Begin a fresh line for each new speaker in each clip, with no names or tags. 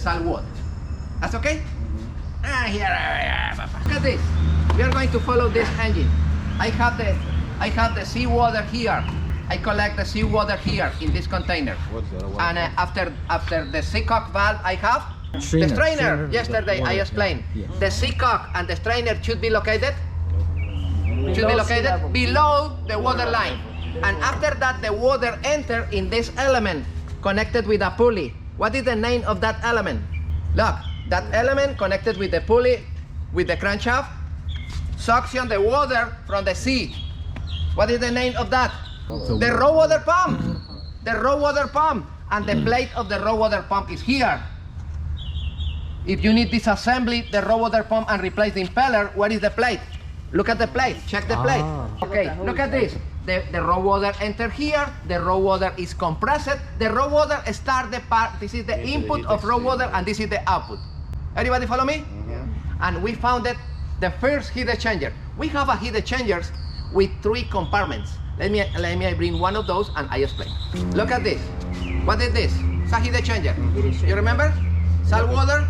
salt water. That's okay? Here, look at this. We are going to follow this engine. I have the seawater here. I collect the seawater here in this container.
What's that?
And after the seacock valve I have,
Strainer.
the strainer,
Strainer.
yesterday I explained.
Yeah.
The seacock and the strainer should be located
Below
below the water line. And after that the water enter in this element connected with a pulley. What is the name of that element? Look, that element connected with the pulley, with the crankshaft, suction the water from the sea. What is the name of that? The raw water pump. The raw water pump. And the plate of the raw water pump is here. If you need disassembly the raw water pump and replace the impeller, where is the plate? Look at the plate, check the plate. Okay, look at this. The raw water enter here, the raw water is compressed, the raw water start the part, this is the input of raw water and this is the output. Everybody follow me? And we found that the first heat exchanger. We have a heat exchangers with 3 compartments. Let me bring one of those and I explain. Look at this. What is this? It's a heat exchanger. You remember? Salt water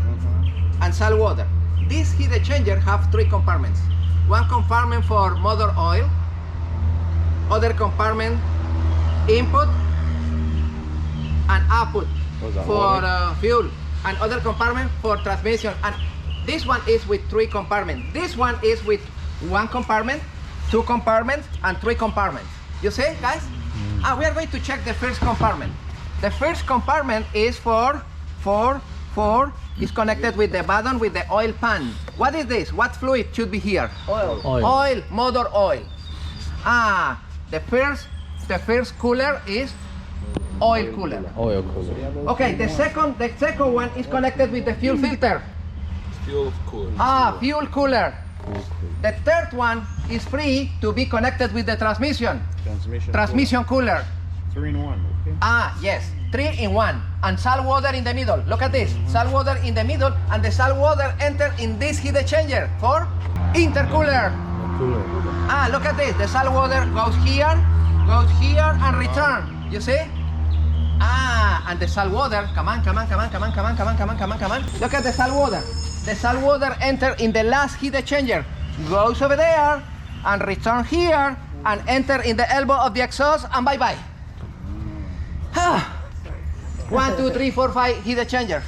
and salt water. This heat exchanger have 3 compartments. One compartment for motor oil, other compartment input and output for fuel, and other compartment for transmission. And this one is with 3 compartments. This one is with 1 compartment, 2 compartments, and 3 compartments. You see, guys? We are going to check the first compartment. The first compartment is is connected with the button with the oil pan. What is this? What fluid should be here? Oil, motor oil. The first cooler is oil cooler.
Oil cooler.
Okay, the second one is connected with the fuel filter.
Fuel cooler.
Fuel cooler. The third one is free to be connected with the transmission. Transmission cooler.
3 in 1. Okay.
Yes, 3 in 1. And salt water in the middle. Look at this. Salt water in the middle, and the salt water enter in this heat exchanger for intercooler. Look at this. The salt water goes here, and return. You see? And the salt water, come on. Look at the salt water. The salt water enter in the last heat exchanger, goes over there, and return here, and enter in the elbow of the exhaust, and bye-bye. 1, 2, 3, 4, 5 heat exchangers.